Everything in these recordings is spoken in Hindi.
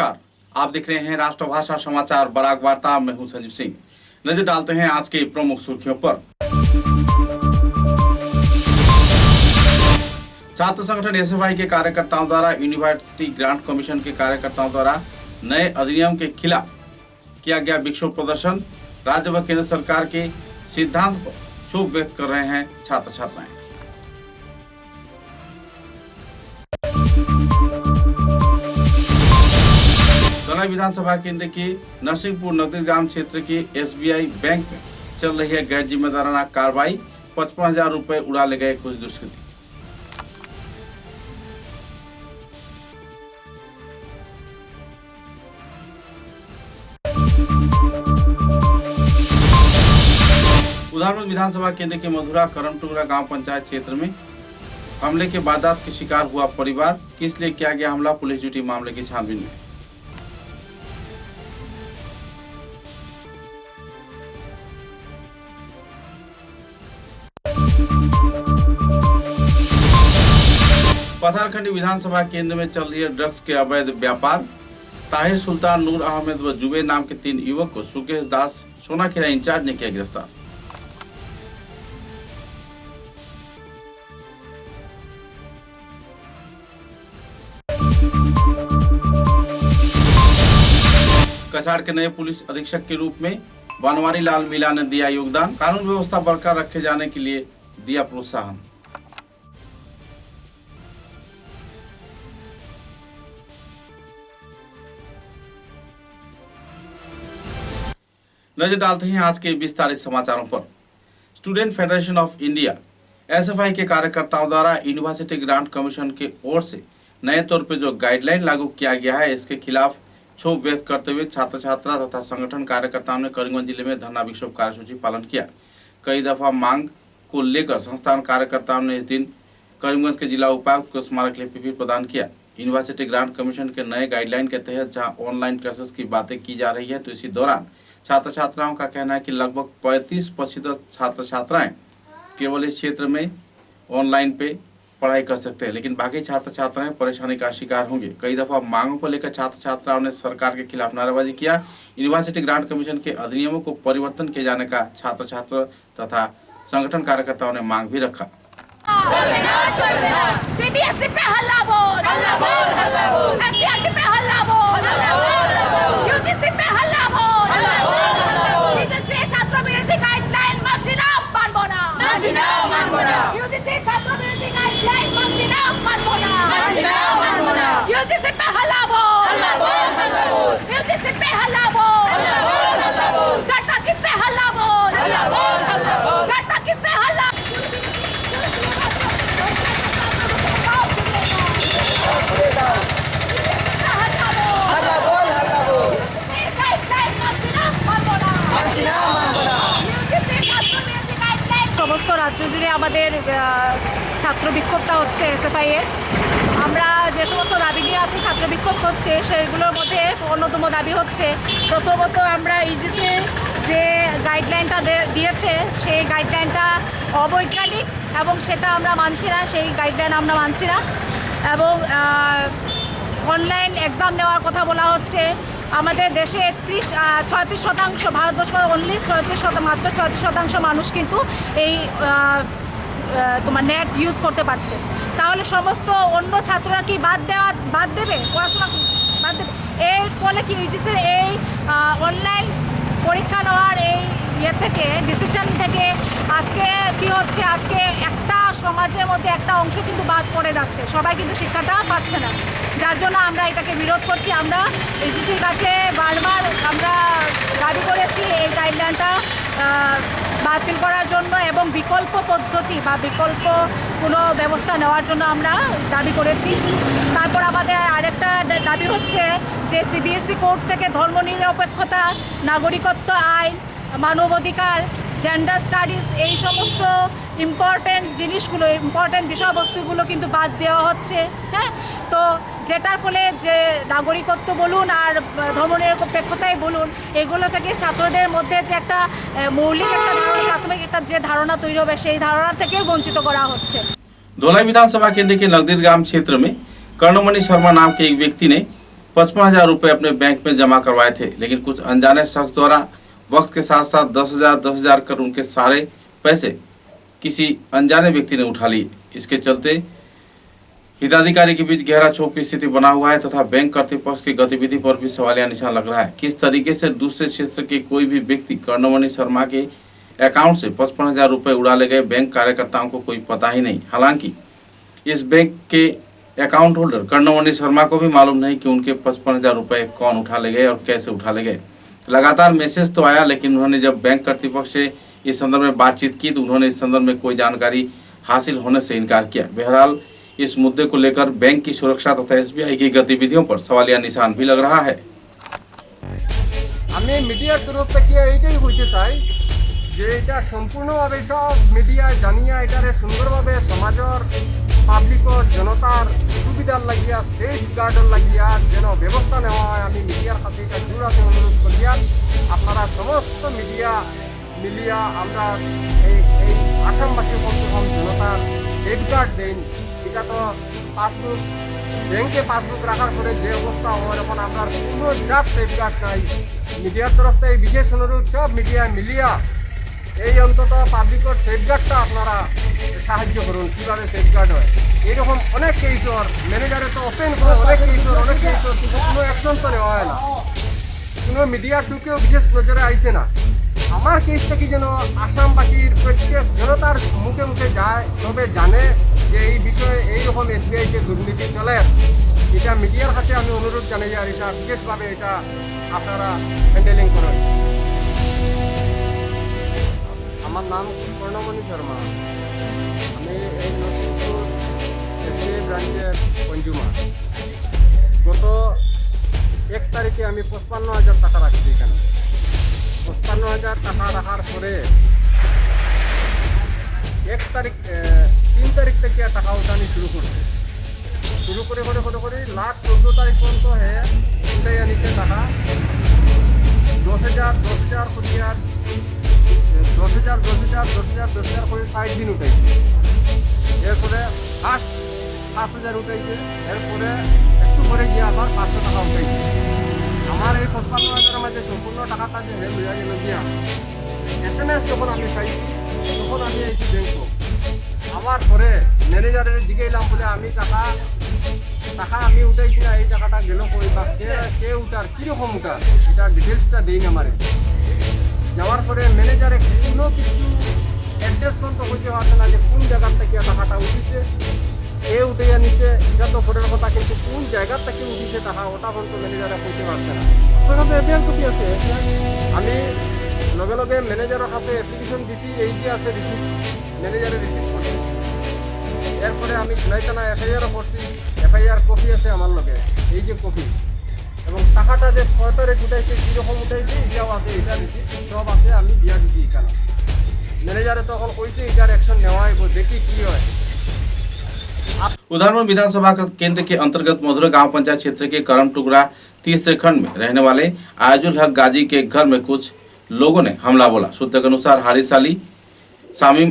नमस्कार, आप देख रहे हैं राष्ट्रभाषा समाचार बराक वार्ता। मैं हूं संजीव सिंह। नजर डालते हैं आज के प्रमुख सुर्खियों पर। छात्र संगठन एसएफआई के कार्यकर्ताओं द्वारा यूनिवर्सिटी ग्रांट कमीशन के कार्यकर्ताओं द्वारा नए अधिनियम के खिलाफ किया गया विक्षोभ प्रदर्शन। राज्य व केंद्र सरकार के सिद्धांत पर क्षोभ व्यक्त कर रहे हैं छात्र छात्राएं। धौलाई विधानसभा केंद्र के नरसिंहपुर नगरग्राम क्षेत्र के एसबीआई बैंक में चल रही है गैर जिम्मेदाराना कार्रवाई। 55,000 रुपए उड़ा ले गए कुछ दुष्कृती। उधर विधानसभा केंद्र के मधुरा करमटुगरा गांव पंचायत क्षेत्र में हमले के वारदात के शिकार हुआ परिवार। किस लिए किया गया हमला, पुलिस ड्यूटी मामले की छानबीन में। पथारखंडी विधानसभा केंद्र में चल रही है ड्रग्स के अवैध व्यापार। ताहिर सुल्तान, नूर अहमद व जुबेर नाम के 3 युवक को सुकेश दास सोनाखेड़ा इंचार्ज ने किया गिरफ्तार। कछाड़ के नए पुलिस अधीक्षक के रूप में बनवारी लाल मीणा ने दिया योगदान। कानून व्यवस्था बरकरार रखे जाने के लिए दिया प्रोत्साहन। नजर डालते हैं आज के विस्तारित समाचारों पर। Student federation of India SFI के कार्यकर्ताओं द्वारा यूनिवर्सिटी ग्रांट कमीशन की ओर से नए तौर पर जो गाइडलाइन लागू किया गया है, इसके खिलाफ क्षोभ व्यक्त करते हुए छात्र छात्रा तथा संगठन कार्यकर्ताओं ने करीमगंज जिले में धरना विक्षोभ कार्यसूची पालन किया। कई दफा मांग को लेकर संस्थान कार्यकर्ताओं ने इस दिन करीमगंज के जिला उपायुक्त को स्मारक लिपि प्रदान किया। यूनिवर्सिटी ग्रांट कमीशन के नए गाइडलाइन के तहत जहां ऑनलाइन क्लासेस की बातें की जा रही है, तो इसी दौरान छात्र छात्राओं का कहना है कि लगभग 35% छात्र छात्राएं केवल इस क्षेत्र में ऑनलाइन पे पढ़ाई कर सकते हैं, लेकिन बाकी छात्र छात्राएं परेशानी का शिकार होंगे। कई दफा मांगों को लेकर छात्र छात्राओं ने सरकार के खिलाफ नारेबाजी किया। यूनिवर्सिटी ग्रांट कमीशन के अधिनियमों को परिवर्तन किए जाने का छात्र छात्र तथा संगठन कार्यकर्ताओं ने मांग भी रखा। সমস্ত রাজ্য জুড়ে আমাদের ছাত্র বিক্ষোভটা হচ্ছে এসএফআই এর। আমরা যে সমস্ত দাবি নিয়ে আছি ছাত্র বিক্ষোভ করছে, সেগুলোর মধ্যে অন্যতম দাবি হচ্ছে প্রথমত আমরা ইউজিসির যে গাইডলাইনটা দিয়েছে সেই গাইডলাইনটা অবৈজ্ঞানিক এবং সেটা আমরা মানছি না। সেই গাইডলাইন আমরা মানছি না এবং অনলাইন এক্সাম নেওয়ার কথা বলা হচ্ছে। আমাদের দেশে 36%, ভারতবর্ষ অনলি 36%, মাত্র 36% মানুষ কিন্তু এই তোমার নেট ইউজ করতে পারছে। তাহলে সমস্ত অন্য ছাত্ররা কি বাদ দেবে, পড়াশোনা বাদ দেবে? এর ফলে কি ইউজিসির এই অনলাইন পরীক্ষা নেওয়ার এই থেকে ডিসিশন থেকে আজকে কি হচ্ছে, আজকে একটা সমাজের মধ্যে একটা অংশ কিন্তু বাদ পড়ে যাচ্ছে, সবাই কিন্তু শিক্ষাটা পাচ্ছে না। যার জন্য আমরা এটাকে বিরোধ করছি। আমরা ইউজিসির কাছে বারবার আমরা দাবি করেছি এই গাইডলাইনটা বাতিল করার জন্য এবং বিকল্প পদ্ধতি বা বিকল্প কোনো ব্যবস্থা নেওয়ার জন্য আমরা দাবি করেছি। তারপর আমাদের আরেকটা দাবি হচ্ছে যে সিবিএসই কোর্স থেকে ধর্মনিরপেক্ষতা, নাগরিকত্ব আইন, মানবাধিকার, জেন্ডার স্টাডিজ, এই সমস্ত ইম্পর্টেন্ট জিনিসগুলো, ইম্পর্টেন্ট বিষয়বস্তুগুলো কিন্তু বাদ দেওয়া হচ্ছে। হ্যাঁ, তো যেটার ফলে যে নাগরিকত্ব বলুন আর ধর্মনিরপেক্ষতাই বলুন, এগুলো থেকে ছাত্রদের মধ্যে যে একটা মৌলিক একটা ধারণা, প্রাথমিক একটা যে ধারণা তৈরি হবে, সেই ধারণা থেকেও বঞ্চিত করা হচ্ছে। धौलाई विधानसभा केंद्र के नगदीर ग्राम क्षेत्र में कर्णमणि शर्मा नाम के एक व्यक्ति ने 55,000 रुपए अपने बैंक में जमा करवाए थे, लेकिन कुछ अनजाने शख्स द्वारा वक्त के साथ साथ 10,000 कर उनके सारे पैसे किसी अनजाने व्यक्ति ने उठा लिए। इसके चलते हिताधिकारी के बीच गहरा क्षोभ की स्थिति बना हुआ है तथा बैंक कर्तृपक्ष की गतिविधि पर भी सवालिया निशान लग रहा है। किस तरीके से दूसरे क्षेत्र के कोई भी व्यक्ति कर्णमणि शर्मा के अकाउंट से 55,000 रुपए उड़ा ले गए, बैंक कार्यकर्ताओं को कोई पता ही नहीं। हालांकि इस बैंक के अकाउंट होल्डर कर्णमणि शर्मा को भी मालूम नहीं कि उनके 55,000 रुपए कौन उठा ले गए और कैसे उठा ले गए। लगातार मैसेज तो आया, लेकिन उन्होंने जब बैंक कर्तृपक्ष से इस संदर्भ में बातचीत की तो उन्होंने इस संदर्भ में कोई जानकारी हासिल होने से इनकार किया। बहरहाल इस मुद्दे को लेकर बैंक की सुरक्षा तथा एसबीआई की गतिविधियों पर सवालिया निशान भी लग रहा है। আমি মিডিয়ার তরফ থেকে এইটাই বলতে চাই যে এটা সম্পূর্ণভাবে সব মিডিয়া জানিয়া এটারে সুন্দরভাবে সমাজের পাবলিকর জনতার সুবিধার লাগিয়া সেফ গার্ডের লাগিয়া যেন ব্যবস্থা নেওয়া হয়। আমি মিডিয়ার কাছে এটা জোরাতে অনুরোধ করিয়া আপনারা সমস্ত মিডিয়া মিলিয়া আমরা এই আসামবাসী কম জনতার সেফ গার্ড দেন। এটা তো পাসবুক ব্যাংকে পাসবুক রাখার পরে যে অবস্থা হয় এখন আমরা কোনো জাত সেফগার্ড নাই। মিডিয়ার তরফ থেকে বিশেষ অনুরোধ সব মিডিয়া মিলিয়া এই অন্তত পাবলিকের সেফগার্ডটা আপনারা সাহায্য করুন, কীভাবে সেফগার্ড হয়। এইরকম অনেক কেসর ম্যানেজারে তো ওপেন করে অনেক কেসর কিন্তু কোনো অ্যাকশন তো নেওয়া হয় না, কোনো মিডিয়ার চোখেও বিশেষ নজরে আইছে না। আমার কেসটা কি যেন আসামবাসীর প্রত্যেক জনতার মুখে মুখে যায়, তবে জানে যে এই বিষয়ে এইরকম এসবিআইতে দুর্নীতি চলে। এটা মিডিয়ার কাছে আমি অনুরোধ জানাই আর এটা বিশেষভাবে এটা আপনারা হ্যান্ডেলিং করেন। আমার নাম কর্ণমণি শর্মা, আমি এই নরসিংপুর এসবিআই ব্রাঞ্চের কনজিউমার। গত 1 তারিখে আমি 55,000 টাকা রাখছি এখানে। 55,000 টাকা রাখার পরে 3 তারিখ থেকে টাকা উঠানি শুরু করে লাস্ট 14 তারিখ পর্যন্ত উঠে আনিছে টাকা 10,000 করিয়া 10,000 করে 60 দিন উঠাইছে। এরপরে ফার্স্ট 5,000 উঠাইছে, এরপরে একটু পরে গিয়ে আবার 500 টাকা উঠাইছে। আমার এই 55,000 মাঝে সম্পূর্ণ টাকাটা যে লইয়া গেল গিয়া SMS যখন আমি পাইছি তখন আমি আইছি ব্যাংক। আমার পরে ম্যানেজারের দিকে এলাম বলে আমি টাকা আমি উঠাইছি না, এই টাকাটা গেল কই বা কে উঠার কীরকম উঠার এটা ডিটেলসটা দিই না আমারে। যাওয়ার পরে ম্যানেজারে কোনো কিছু অ্যাড্রেস পর্যন্ত হইতে পারছে না যে কোন জায়গার থেকে টাকাটা উঠিছে, এ উঠে নিছে এটা তো ফোটের কথা, কিন্তু কোন জায়গার থেকে উঠিছে টাকা ওটা পর্যন্ত ম্যানেজারে কইতে পারছে না। আপনার কাছে এফআইআর কপি আছে? আমি লগে লগে ম্যানেজারের কাছে অ্যাপ্লিকেশন দিছি, এই যে আছে রিসিপ্ট, ম্যানেজারে রিসিপ্ট করছি। এরপরে আমি সোনাইতানা এফআইআরও করছি, এফআইআর কপি আছে আমার লগে, এই যে কপি, এবং টাকাটা যে কয় তারিখ উঠাইছে কীরকম উঠাইছে এটাও আছে, এটা রিসিপ্ট সব আছে, আমি দিয়া দিছি এখানে। ম্যানেজারে তখন কইছে এটার অ্যাকশন নেওয়া হইব, দেখি কি হয়। उधर में विधानसभा केंद्र के अंतर्गत मधुरा गांव पंचायत क्षेत्र के करम टुकड़ा तीसरे खंड में रहने वाले आयजुल हक गाजी के घर में कुछ लोगों ने हमला बोला। सूत्र के अनुसार हारिस अली, शामीम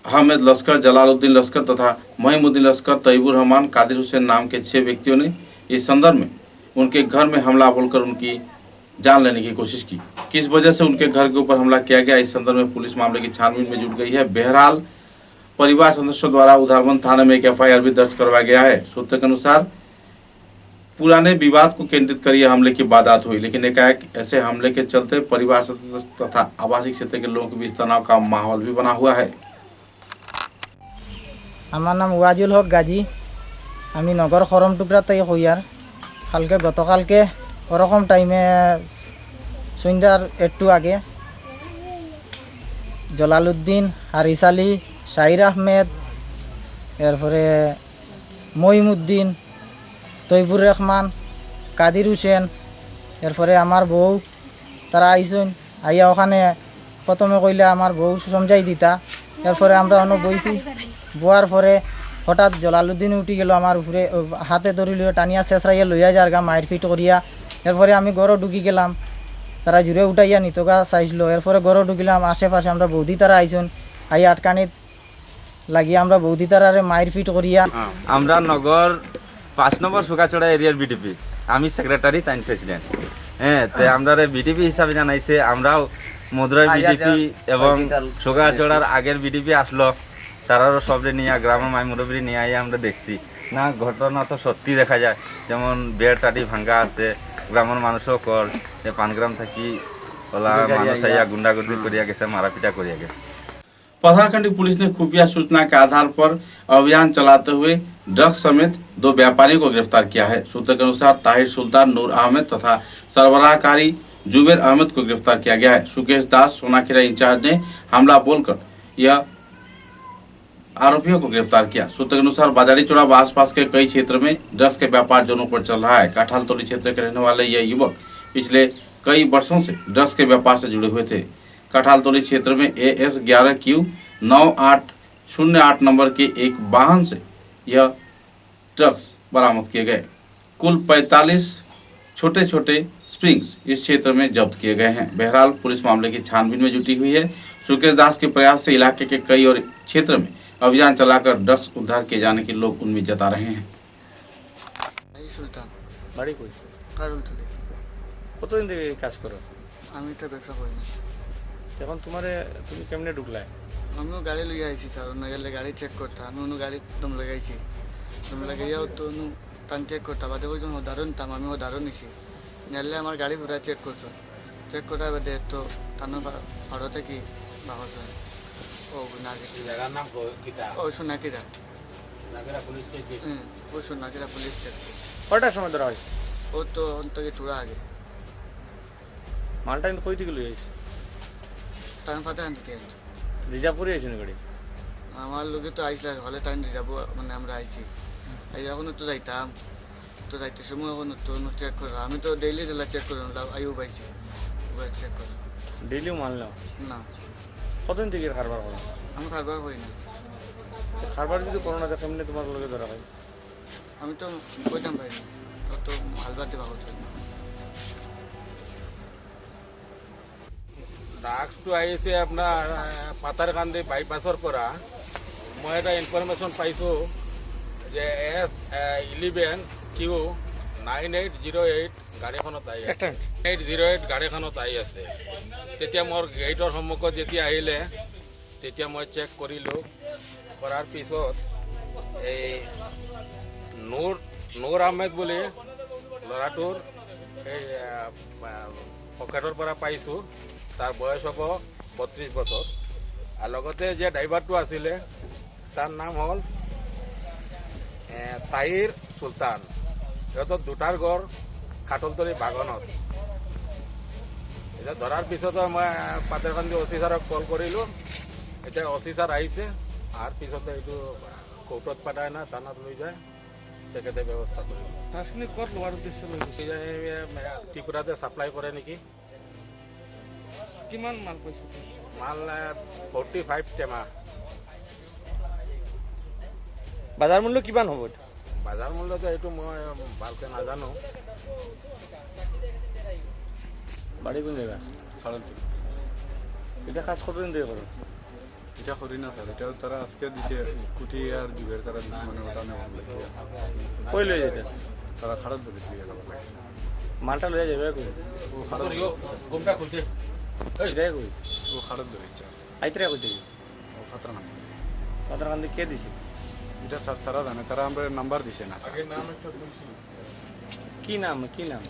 अहमद लश्कर, जलालुद्दीन लश्कर तथा महिमुद्दीन लश्कर, तैयबुर रहमान, कादिर हुसैन नाम के 6 व्यक्तियों ने इस संदर्भ में उनके घर में हमला बोलकर उनकी जान लेने की कोशिश की। किस वजह से उनके घर के ऊपर हमला किया गया, इस संदर्भ में पुलिस मामले की छानबीन में जुट गई है। बहरहाल परिवार सदस्यों द्वारा उधारबंद थाने में एक एफआईआर भी दर्ज करवाया गया है। सूत्र के अनुसार पुराने विवाद को केंद्रित कर यह हमले की वारदात हुई, लेकिन एकाएक ऐसे हमले के चलते परिवार सदस्य तथा आवासीय क्षेत्र के लोगों के बीच तनाव का माहौल भी बना हुआ है। আমার নাম ওয়াজুল হক গাজী, আমি নগর খরম টুকরা তাই হইয়ার। গতকালকে ওরকম টাইমে সন্ধ্যার একটু আগে জলালুদ্দিন, হারিস আলী, শাহির আহমেদ, এরপরে মহিমুদ্দিন, তৈবুর রহমান, কাদির হুসেন, এরপরে আমার বউ তারা আইসুন। আইয়া ওখানে প্রথমে কইলে আমার বউ সমঝাই দিতা, এরপরে আমরা অন্য বইছি। বোয়ার পরে হঠাৎ জলালুদ্দিন উঠি গেল আমার উপরে, হাতে ধরিল, টানিয়া শেষরাইয়া লইয়া যার গা মারপিট করিয়া। এরপরে আমি ঘরও ঢুকি গেলাম, তারা জুড়ে উঠাইয়া নিতগা চাইছিল। এরপরে ঘরও ঢুকিলাম, আশেপাশে আমরা বৌদি তারা আইসুন। আইয়া আটকানিত লাগিয়ে আমরা বৌদি তারারে মারপিট করিয়া। আমরা নগর 5 নম্বর সুগাচড়া এরিয়ার বিডিপি। আমি সেক্রেটারি তাই প্রেসিডেন্ট হ্যাঁ তো আমরা বিডিপি হিসাবে জানাইছে আমরাও মধুরাই বিডিপি এবং সোগাচড়ার আগের বিডিপি আসলো তারারও সবরে নিয়ে গ্রামের মাই মুরব্বী নিয়ে আই আমরা দেখছি না ঘটনা তো সত্যি দেখা যায় যেমন বেড় টাটি ভাঙ্গা আছে গ্রামের মানুষও কর যে পানগ্রাম থাকি ওলা মানুষ আইয়া গুন্ডাগুন্ডি করিয়া গেছে মারাপিটা করিয়া গেছে। पथरखंडी पुलिस ने खुफिया सूचना के आधार पर अभियान चलाते हुए ड्रग्स समेत 2 व्यापारियों को गिरफ्तार किया है। सूत्र के अनुसार ताहिर सुल्तान, नूर अहमद तथा सरबराहकारी जुबेर अहमद को गिरफ्तार किया गया है। सुकेश दास सोनाखेड़ा इंचार्ज ने हमला बोलकर यह आरोपियों को गिरफ्तार किया। सूत्र के अनुसार बाजारी चौड़ा व आसपास के कई क्षेत्र में ड्रग्स के व्यापार जोरों पर चल रहा है। काठालतोली क्षेत्र के रहने वाले यह युवक पिछले कई वर्षों से ड्रग्स के व्यापार से जुड़े हुए थे। कठालतोली क्षेत्र में AS 11Q 9808 नंबर के एक वाहन से यह ड्रग्स बरामद किए गए। कुल 45 छोटे छोटे स्प्रिंग्स इस क्षेत्र में जब्त किए गए हैं। बहरहाल पुलिस मामले की छानबीन में जुटी हुई है। सुकेश दास के प्रयास से इलाके के कई और क्षेत्र में अभियान चलाकर ड्रग्स उद्धार किए जाने की लोग उम्मीद जता रहे हैं। সুলতান বাড়ি কই? কারুল তুলে কতদিন থেকে এই কাজ করো? আমি তো ব্যবসা করি না। এখন তুমি কেমনে ঢুকলাই? আমিও গাড়ি লইয়া আইছি স্যার, অন্য গেলে গাড়ি চেক করতে আমি অন্য গাড়ি দম লাগাইছি, দম লাগাইয়াও তো টান চেক করতে বাদে ওইজন উদাহরণ তাম আমি উদাহরণ নিছি নাহলে আমার গাড়ি পুরা চেক করতো, চেক করার বাদে তো টানো ভাড়া থেকে বাহস হয় ও ও সোনাকিরা ও সোনাকিরা পুলিশ চেক কটার সময় ধরা হয়েছে? ও তো অন্তকে চূড়া আগে মালটা কিন্তু কই থেকে লই আইছে? টান ফাতে আনতে দিয়ে রিজার্ভ করে আইছে না গাড়ি? আমার লোকে তো আইসলে হলে টাইম যাবো মানে আমরা আইছি এই এখনো তো যাইতাম তো যাইতে সময় এখনো তো চেক করো আমি তো ডেইলি দিলা চেক করে আইও পাইছি চেক করো ডেইলিও মাল নাও না। কতদিন থেকে কারবার করো? আমি কারবার করি না। কারবার যদি করো না তো কেমনে তোমার লোকে ধরা হয়? আমি তো কইতাম পাই না অত হালবাদ দেওয়া হচ্ছে না। ড্ৰাগছটো আহিছে আপোনাৰ পাতাৰকান্দি বাইপাছৰ পৰা। মই এটা ইনফৰমেশ্যন পাইছোঁ যে S11Q 9808 গাড়ীখনত আহি আছে, 808 গাড়ীখনত আহি আছে। তেতিয়া মোৰ গেটৰ সন্মুখত যেতিয়া আহিলে তেতিয়া মই চেক কৰিলোঁ, কৰাৰ পিছত এই নূৰ আহমেদ বুলি ল'ৰাটোৰ এই পকেটৰ পৰা পাইছোঁ, তাৰ বয়স হ'ব 32 বছৰ। আৰু লগতে যে ড্ৰাইভাৰটো আছিলে তাৰ নাম হ'ল তাহিৰ চুলতান। সিহঁতৰ দুটাৰ ঘৰ খাটলতলী বাগানত। এতিয়া ধৰাৰ পিছতো মই পাতাৰকান্দি OC ছাৰক কল কৰিলোঁ। এতিয়া OC ছাৰ আহিছে, অহাৰ পিছতে এইটো কোৰ্টত পাঠায় না থানাত লৈ যায়, তেখেতে ব্যৱস্থা কৰিব। মাছখিনি ক'ত লোৱাৰ উদ্দেশ্য লৈ গৈছে? ত্ৰিপুৰাতে ছাপ্লাই কৰে নেকি। কিমান মাল পাইছে? মাল 45 টেমা। বাজাৰ মূল্য কিমান হ'ব? বাজাৰ মূল্যটো এইটো মই ভালকৈ নাজানো। বাড়ি কোন জায়গা? এটা কাজ কতদিন থেকে করো? এটা করি না স্যার, এটা তারা আজকে দিতে কুটি আর যুগের তারা মানে ওটা নেওয়া লাগে। কই লই যেতে? তারা খারাপ ধরে দিয়ে গেল লাগে। মালটা লইয়া যাবে কই? ও খারাপ গোমটা খুলছে দেয় কই? ও খারাপ ধরেছে। আইতরা কই থেকে? ও খাতরা না। পাতারকান্দি কে দিছে? এটা স্যার তারা জানে, তারা আমরা নাম্বার দিছে না। কি নাম কি নাম?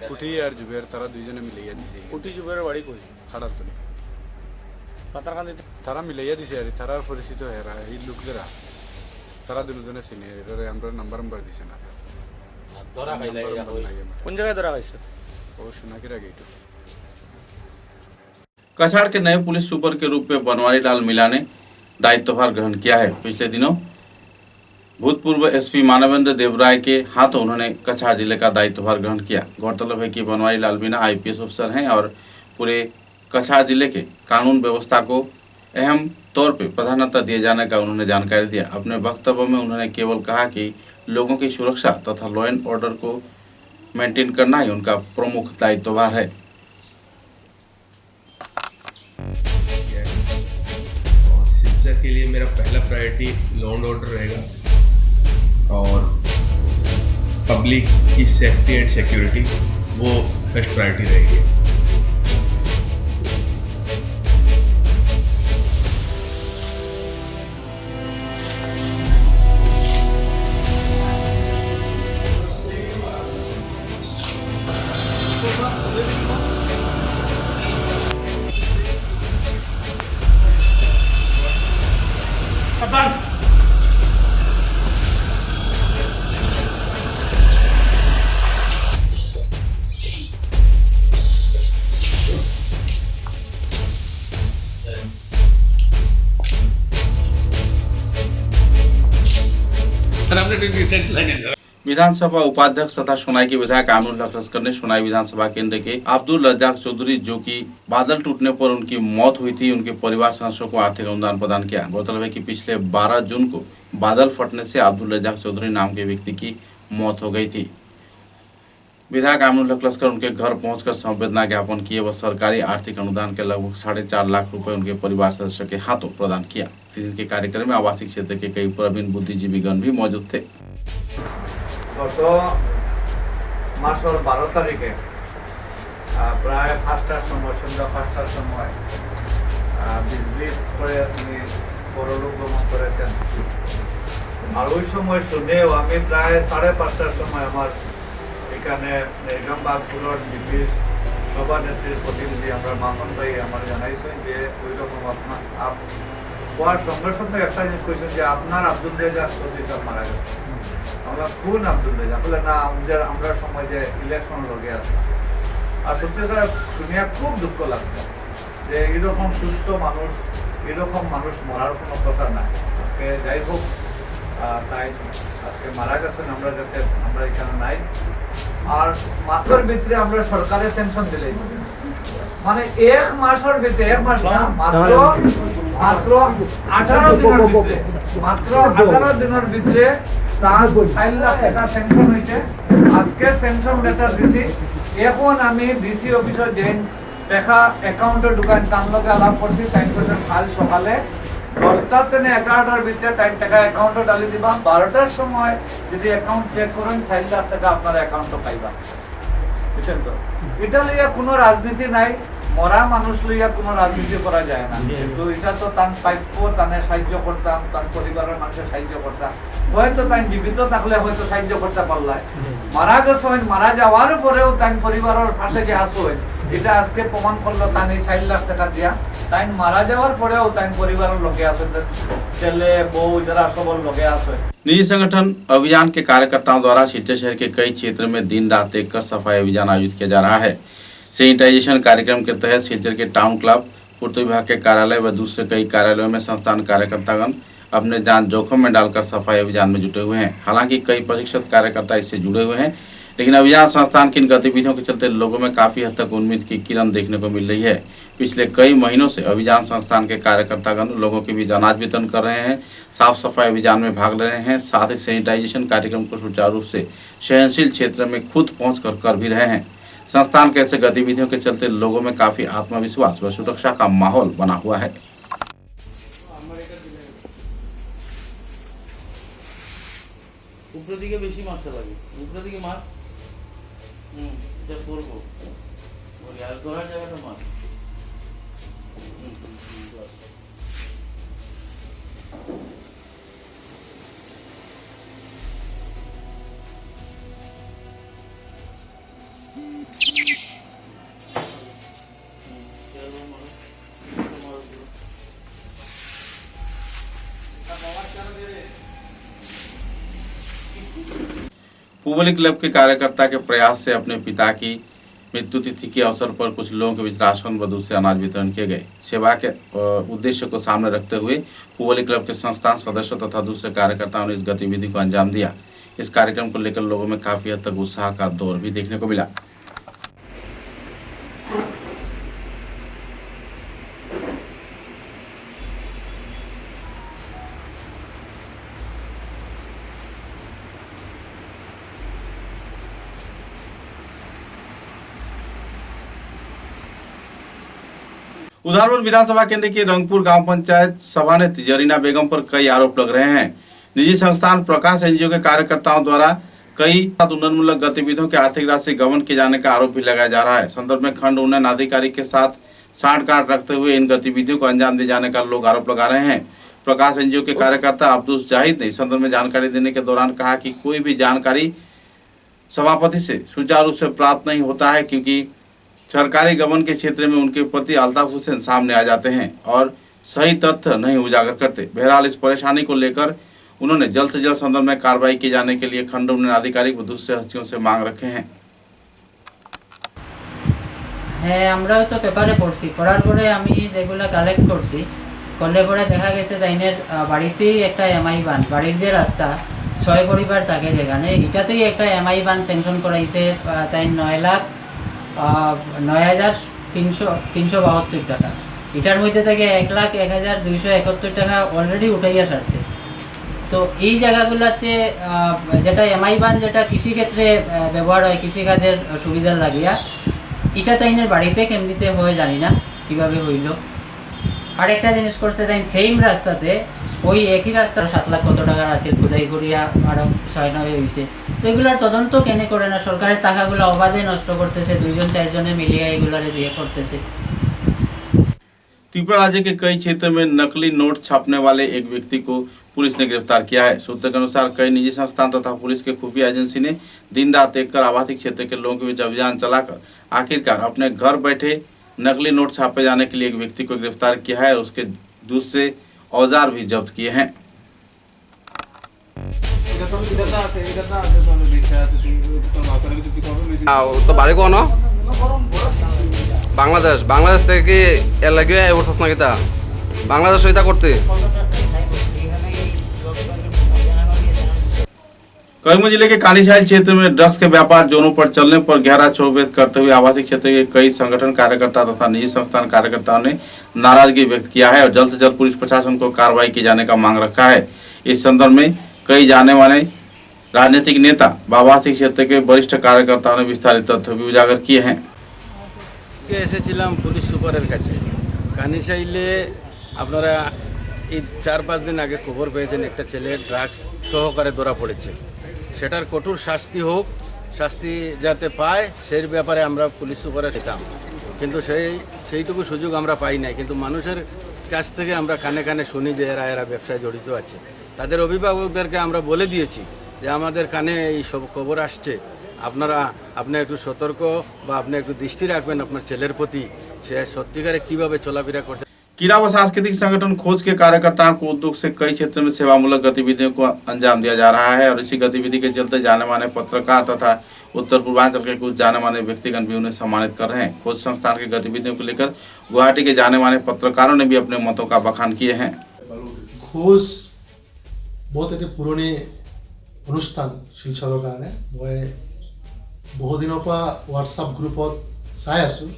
কুটি আর যুগের তারা দুইজনে মিলাইয়া দিছে। কুটি যুবের বাড়ি কই? খারাপ ধরে পাতারকান্দি তারা মিলাইয়া দিছে আর তারা পরিচিত হেরা এই লোকদেরা তারা দুজনে চিনে এটারে আমরা নাম্বার দিছে না। ধরা খাইলে কোন জায়গায় ধরা হয়েছে? ও সোনাকিরা গেট। कछाड़ के नए पुलिस सुपर के रूप में बनवारी लाल मीणा ने दायित्वभार ग्रहण किया है। पिछले दिनों भूतपूर्व SP मानवेंद्र देवराय के हाथों उन्होंने कछाड़ जिले का दायित्वभार ग्रहण किया। गौरतलब है कि बनवारी लाल मीणा IPS अफसर हैं और पूरे कछाड़ जिले के कानून व्यवस्था को अहम तौर पे प्राधान्यता दिए जाने का उन्होंने जानकारी दिया। अपने वक्तव्य में उन्होंने केवल कहा कि लोगों की सुरक्षा तथा लॉ एंड ऑर्डर को मेंटेन करना ही उनका प्रमुख दायित्वभार है। और सिलचर के लिए मेरा पहला प्रायोरिटी लॉ एंड ऑर्डर रहेगा और पब्लिक की सेफ्टी एंड सिक्योरिटी वो फर्स्ट प्रायोरिटी रहेगी। विधानसभा उपाध्यक्ष तथा सोनाई के विधायक आमिनुल हक लस्कर ने सोनाई विधानसभा केंद्र के अब्दुल रज्जाक चौधरी, जो कि बादल टूटने पर उनकी मौत हुई थी, उनके परिवार सदस्यों को आर्थिक अनुदान प्रदान किया। गौरतलब है कि पिछले 12 जून को बादल फटने से अब्दुल रज्जाक चौधरी नाम के व्यक्ति की मौत हो गई थी। विधायक आमिनुल हक लस्कर उनके घर पहुंचकर संवेदना ज्ञापन किए व सरकारी आर्थिक अनुदान के लगभग 4.5 लाख रुपए उनके परिवार सदस्यों के हाथों प्रदान किया। इनके कार्यक्रम में आवासीय क्षेत्र के कई प्रवीण बुद्धिजीवीगण भी मौजूद थे। গত মাসের 12 তারিখে প্রায় 5টার সময়, সন্ধ্যা 5টার সময় বিজলি করে তিনি পরলোক গমন করেছেন। আর ওই সময় শুনেও আমি প্রায় 5:30টার সময় আমার এখানে নির্গমবাগপুরের ডিপির সভানেত্রীর প্রতিনিধি আমরা মাখন ভাই আমার জানাইছেন যে ওই রকম আপনার হওয়ার সঙ্গে সঙ্গে একটা জিনিস কইছেন যে আপনার আব্দুল রেজাক চৌধুরী সাহেব মারা গেছে। আমরা কোন আব্দুল রেজা বলে না, আমরা সময় যে ইলেকশন লগে আছে। আর সত্যি করে শুনিয়া খুব দুঃখ লাগছে যে এরকম সুস্থ মানুষ, এরকম মানুষ মরার কোনো কথা নাই। আজকে যাই হোক, তাই আজকে মারা গেছেন, আমরা এখানে নাই। আর মাত্র ভিতরে আমরা সরকারের স্যাংশন দিলেই মানে 1 মাসের ভিতরে, 1 মাস না, মাত্র 18 দিনের ভিতরে, মাত্র 18 দিনের ভিতরে তার 4 লাখ টাকা স্যাংশন হয়েছে। আজকে স্যাংশন লেটার দিছি। এখন আমি ডিসি অফিসে যাই, টাকা অ্যাকাউন্টে ঢুকান, তার লগে আলাপ করছি। টাইম করছেন কাল সকালে 10টার থেকে 11টার ভিতরে টাকা অ্যাকাউন্টে ডালি দিবা। 12টার সময় যদি অ্যাকাউন্ট চেক করেন 4 লাখ টাকা আপনার অ্যাকাউন্টে পাইবা। বুঝছেন তো? এটা লইয়া কোনো রাজনীতি নাই, মরা মানুষ লইয়া কোনো রাজনীতি করা যায় না। কিন্তু এটা তো তান পাইপ, তানে সাহায্য করতাম, তার পরিবারের মানুষের সাহায্য করতাম। হয়তো তাই জীবিত থাকলে হয়তো সাহায্য করতে পারলাই, মারা গেছেন, মারা যাওয়ার পরেও তাই পরিবারের পাশে যে আসেন, এটা আজকে প্রমাণ করলো। তাই 4 লাখ টাকা দিয়া তাই মারা যাওয়ার পরেও তাই পরিবারের লোকে আসেন, ছেলে বউ যারা সবার লোকে আসেন। निजी संगठन अभियान के कार्यकर्ताओं द्वारा सिलचर शहर के कई क्षेत्र में दिन रात देखकर सफाई अभियान आयोजित किया जा रहा है। सैनिटाइजेशन कार्यक्रम के तहत सिलचर के टाउन क्लब, पूर्त विभाग के कार्यालय व दूसरे कई कार्यालयों में संस्थान कार्यकर्तागण अपने जान जोखिम में डालकर सफाई अभियान में जुटे हुए हैं। हालांकि कई प्रतिशत कार्यकर्ता इससे जुड़े हुए हैं, लेकिन अभियान संस्थान की इन गतिविधियों के चलते लोगों में काफी हद तक उम्मीद की किरण देखने को मिल रही है। पिछले कई महीनों से अभियान संस्थान के कार्यकर्तागण लोगों के बीच अनाज वितरण कर रहे हैं, साफ सफाई अभियान में भाग ले रहे हैं, साथ ही सैनिटाइजेशन कार्यक्रम को सुचारू रूप से सहनशील क्षेत्र में खुद पहुंच कर भी रहे हैं। संस्थान के ऐसे गतिविधियों के चलते लोगों में काफी आत्मविश्वास व सुरक्षा का माहौल बना हुआ है। উপরের দিকে বেশি মারতে লাগে, উপরের দিকে মার, এটা করবো বলি, আর ধরার জায়গাটা মার। पुबली क्लब के कार्यकर्ता के प्रयास से अपने पिता की मृत्यु तिथि के अवसर पर कुछ लोगों के बीच राशन व दूसरे अनाज वितरण किए गए। सेवा के उद्देश्य को सामने रखते हुए पुबली क्लब के संस्थान सदस्यों तथा दूसरे कार्यकर्ताओं ने इस गतिविधि को अंजाम दिया। इस कार्यक्रम को लेकर लोगों में काफी हद तक उत्साह का दौर भी देखने को मिला। उधारपुर विधानसभा केंद्र के रंगपुर गांव पंचायत सभानेत्री जरीना बेगम पर कई आरोप लग रहे हैं। निजी संस्थान प्रकाश एनजीओ के कार्यकर्ताओं द्वारा कई उन्नयनमूलक गतिविधियों के आर्थिक राशि गबन किए जाने का आरोप भी लगाया जा रहा है। संदर्भ में खंड उन्नयन अधिकारी के साथ सांठ-गांठ रखते हुए इन गतिविधियों को अंजाम दिए जाने का लोग आरोप लगा रहे हैं। प्रकाश एनजीओ के कार्यकर्ता अब्दुल जाहिद ने इस संदर्भ में जानकारी देने के दौरान कहा कि कोई भी जानकारी सभापति से सुचारू रूप से प्राप्त नहीं होता है, क्योंकि सरकारी गबन के क्षेत्र में उनके प्रति अल्ताफ हुसैन सामने आ जाते हैं और सही तथ्य नहीं उजागर करते। बहरहाल इस परेशानी को लेकर उन्होंने जल्द से जल्द संदर्भ में कार्रवाई किए जाने के लिए खंड उन्नयन अधिकारी व दूसरे हस्तियों से मांग रखे हैं। হ্যাঁ, আমরাও তো পেপারে পড়ছি, পড়ার পরে আমি যেগুলো কালেক্ট করছি করলে পরে দেখা গেছে তাইনের বাড়িতেই একটা এমআই বান, বাড়ির যে রাস্তা 6 পরিবার থাকে যেখানে, এটাতেই একটা এমআই বান স্যাংশন করাইছে তাই 9,03,372 টাকা। এটার মধ্যে থেকে 1,01,271 টাকা অলরেডি উঠাইয়া সারছে। তো এই জায়গাগুলোতে যেটা এমআই বান যেটা কৃষিক্ষেত্রে ব্যবহার হয় কৃষিকাজের সুবিধার লাগিয়া, এটা তাইনের বাড়িতে কেমনিতে হয় জানি না কীভাবে হইল। আরেকটা জিনিস করছে তাই সেম রাস্তাতে ওই একই রাস্তার 7 লাখ কত টাকার আছে খোঁজাই করিয়া আরো 6-9 হয়েছে। তো এগুলার তদন্ত কেন করে না? সরকারের টাকাগুলো অবাধে নষ্ট করতেছে, 2-4 জনে মিলিয়ে এগুলারে দিয়ে করতেছে। त्रिपुरा राज्य के कई क्षेत्र में नकली नोट छापने वाले एक व्यक्ति को पुलिस ने गिरफ्तार किया है। सूत्र के अनुसार कई निजी संस्थान तथा पुलिस के खुफिया एजेंसी ने दिन रात एक कर आवासीय क्षेत्र के लोगों के बीच अभियान चलाकर आखिरकार अपने घर बैठे नकली नोट छापे जाने के लिए एक व्यक्ति को गिरफ्तार किया है और उसके दूसरे औजार भी जब्त किए हैं। তো বাড়ি কোন বাংলাদেশ, বাংলাদেশ থেকে এর লাগে এবছর না কিতা বাংলাদেশ এটা করতে। करीमगंज जिले के कालीशाही क्षेत्र में ड्रग्स के व्यापार जोरों पर चलने पर गहरा क्षोभ व्यक्त करते हुए आवासीय क्षेत्र के कई संगठन कार्यकर्ता तथा निजी संस्थान कार्यकर्ताओं ने नाराजगी व्यक्त किया है और जल्द से जल्द पुलिस प्रशासन को कार्रवाई किए जाने का मांग रखा है। इस संदर्भ में कई जाने माने राजनीतिक नेता व आवासीय क्षेत्र के वरिष्ठ कार्यकर्ताओं ने विस्तारित तथ्य भी उजागर किए हैं। এসেছিলাম পুলিশ সুপারের কাছে কানিশাইলে। আপনারা এই 4-5 দিন আগে খবর পেয়েছেন একটা ছেলে ড্রাগস সহকারে ধরা পড়েছে। সেটার কঠোর শাস্তি হোক, শাস্তি যাতে পায় সেই ব্যাপারে আমরা পুলিশ সুপারে যেতাম, কিন্তু সেইটুকু সুযোগ আমরা পাই নাই। কিন্তু মানুষের কাছ থেকে আমরা কানে কানে শুনি যে এরা ব্যবসায় জড়িত আছে। তাদের অভিভাবকদেরকে আমরা বলে দিয়েছি যে আমাদের কানে এই সব খবর আসছে, আপনি একটু সতর্ক বা আপনি একটু দৃষ্টি রাখবেন আপনার ছেলের প্রতি, সে সত্যিকারে কিভাবে চলাফেরা করছে। क्रीड़ा व सांस्कृतिक संगठन खोज के कार्यकर्ताओं को उद्योग से कई क्षेत्र में सेवामूलक गतिविधियों को अंजाम दिया जा रहा है और इसी गतिविधि के चलते जाने माने पत्रकार तथा उत्तर पूर्वांचल के कुछ जाने माने व्यक्तिगण भी उन्हें सम्मानित कर रहे हैं। खोज संस्थान की गतिविधियों को लेकर गुवाहाटी के जाने माने पत्रकारों ने भी अपने मतों का बखान किए हैं। खोज बहुत एटी पुरानी अनुष्ठान शिलचৰৰ কাৰণে মই বহুদিনৰ পৰা হোৱাটছআপ গ্ৰুপত চাই আছোঁ।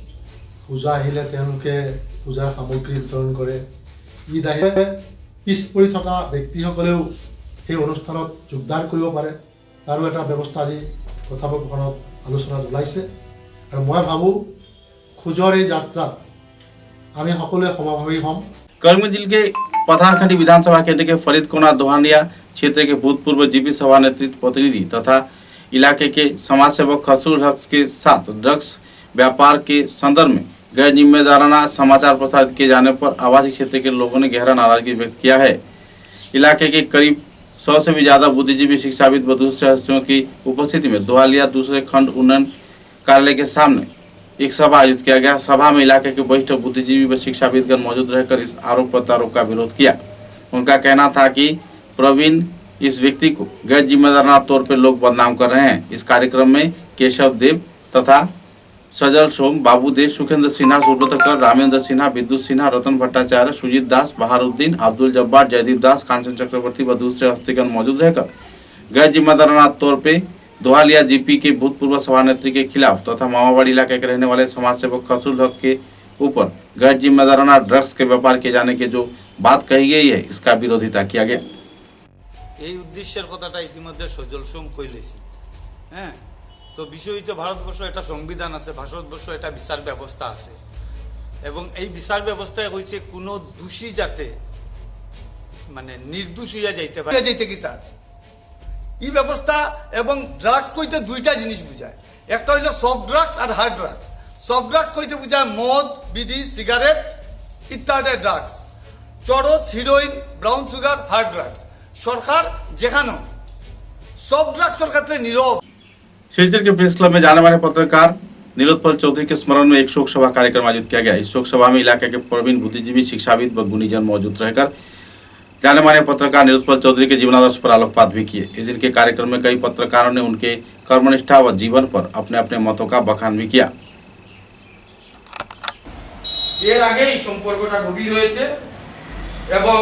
পূজা আহিলে তেওঁলোকে পূজাৰ সামগ্ৰী বিতৰণ কৰে। ঈদ আহিলে পিছ পৰি থকা ব্যক্তিসকলেও সেই অনুষ্ঠানত যোগদান কৰিব পাৰে, তাৰো এটা ব্যৱস্থা আজি কথোপকথনত আলোচনাত ওলাইছে। আৰু মই ভাবোঁ খোজৰ এই যাত্ৰাত আমি সকলোৱে সমভাগী হ'ম। करीमगंज जिले के पठानखंडी विधानसभा क्षेत्र के फरीद कोना दोहानिया क्षेत्र के भूतपूर्व जीपी सभा नेतृत्व प्रतिनिधि तथा इलाके के समाज सेवक खसरूल हक के साथ ड्रग्स व्यापार के संदर्भ में गैर जिम्मेदाराना समाचार प्रसारित किए जाने पर आवासीय क्षेत्र के लोगों ने गहरा नाराजगी व्यक्त किया है। इलाके के करीब 100 से भी ज्यादा बुद्धिजीवी शिक्षाविद व दूसरे हस्तियों की उपस्थिति में दोहालिया दूसरे खंड उन्नयन कार्यालय के सामने एक सभा आयोजित किया गया। सभा में इलाके के वरिष्ठ बुद्धिजीवी व शिक्षाविदगण मौजूद रहकर इस आरोप प्रत्यारोप का विरोध किया। उनका कहना था कि प्रवीण इस व्यक्ति को गैर जिम्मेदाराना तौर पर लोग बदनाम कर रहे हैं। इस कार्यक्रम में केशव देव तथा सजल सोम, बाबू देश, सुखेंद्र सिन्हा, सुब्रत कर, रामेंद्र सिन्हा, विद्युत सिन्हा, रतन भट्टाचार्य, सुजीत दास, बहारुद्दीन, अब्दुल जब्बार, जयदीप दास, कांचन चक्रवर्ती व दूसरे हस्तिगण मौजूद रहकर गैर जिम्मेदाराना तौर पर दोहालिया जीपी के भूतपूर्व सभानेत्री के खिलाफ तथा मामावाड़ी इलाके के रहने वाले समाज सेवक खसरूल हक के ऊपर गैर जिम्मेदाराना ड्रग्स के व्यापार किए जाने की जो बात कही गई है, इसका विरोधिता किया गया। এই উদ্দেশ্যের কথাটা ইতিমধ্যে সজল সোম কইলেছি। হ্যাঁ, তো বিষয় হচ্ছে ভারতবর্ষ একটা সংবিধান আছে, ভারতবর্ষ একটা বিচার ব্যবস্থা আছে এবং এই বিচার ব্যবস্থায় হয়েছে কোনো দোষী যাতে মানে নির্দোষ হইয়া যাইতে পারে। যাইতে কি স্যার ই ব্যবস্থা এবং ড্রাগস কইতে দুইটা জিনিস বুঝায়, একটা হইল সফট ড্রাগস আর হার্ড ড্রাগস। সফট ড্রাগস কইতে বুঝায় মদ, বিড়ি, সিগারেট ইত্যাদি ড্রাগস। চরস, heroin, brown sugar hard drugs. সরকার যেখানে সফট ড্রাগসের ক্ষেত্রে নীরব। शिलचर के प्रेस क्लब में जाने माने पत्रकार नीलोत्पल चौधरी के स्मरण में एक शोक सभा कार्यक्रम आयोजित किया गया। इस शोक सभा में इलाके के प्रवीण बुद्धिजीवी, शिक्षाविद व गुणीजन मौजूद रहकर जाने माने पत्रकार नीलोत्पल चौधरी के जीवनादर्श पर आलोकपात भी किए। इस दिन के कार्यक्रम में कई पत्रकारों ने उनके कर्मनिष्ठा व जीवन पर अपने अपने मतों का बखान भी किया। এর আগেই সম্পর্কটা গভীর হয়েছে এবং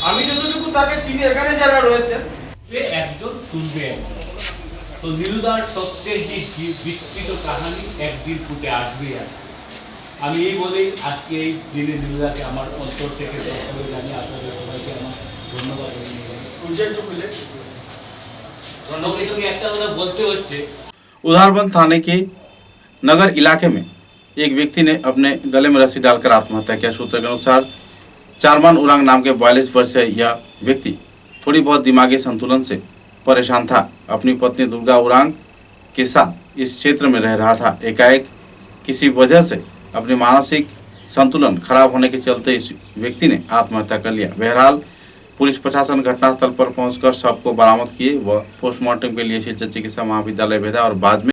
আমি যতটুকু তাকে চিনি, এখানে যারা রয়েছেন একজন শুনবে, তো নীলুদার সত্যের যে বিস্তৃত কাহিনী একদিন ফুটে আসবে। আমি এই বলেই আজকে এই দিনে নীলুদাকে আমার অন্তর থেকে জানিয়ে আপনাদের সবাইকে আমার ধন্যবাদ একটা কথা বলতে হচ্ছে। उधारबंद थाने के नगर इलाके में एक व्यक्ति ने अपने गले में रस्सी डालकर आत्महत्या किया। सूत्रों के अनुसार चारमान उरांग नाम के 42 वर्षीय यह व्यक्ति थोड़ी बहुत दिमागी संतुलन से परेशान था। अपनी पत्नी दुर्गा उरांग के साथ इस क्षेत्र में रह रहा था। एकाएक किसी वजह से अपने मानसिक संतुलन खराब होने के चलते इस व्यक्ति ने आत्महत्या कर लिया। बहरहाल पुलिस प्रशासन घटनास्थल पर पहुंचकर शव को बरामद किए व पोस्टमार्टम के लिए शिलचर चिकित्सा महाविद्यालय भेजा और बाद में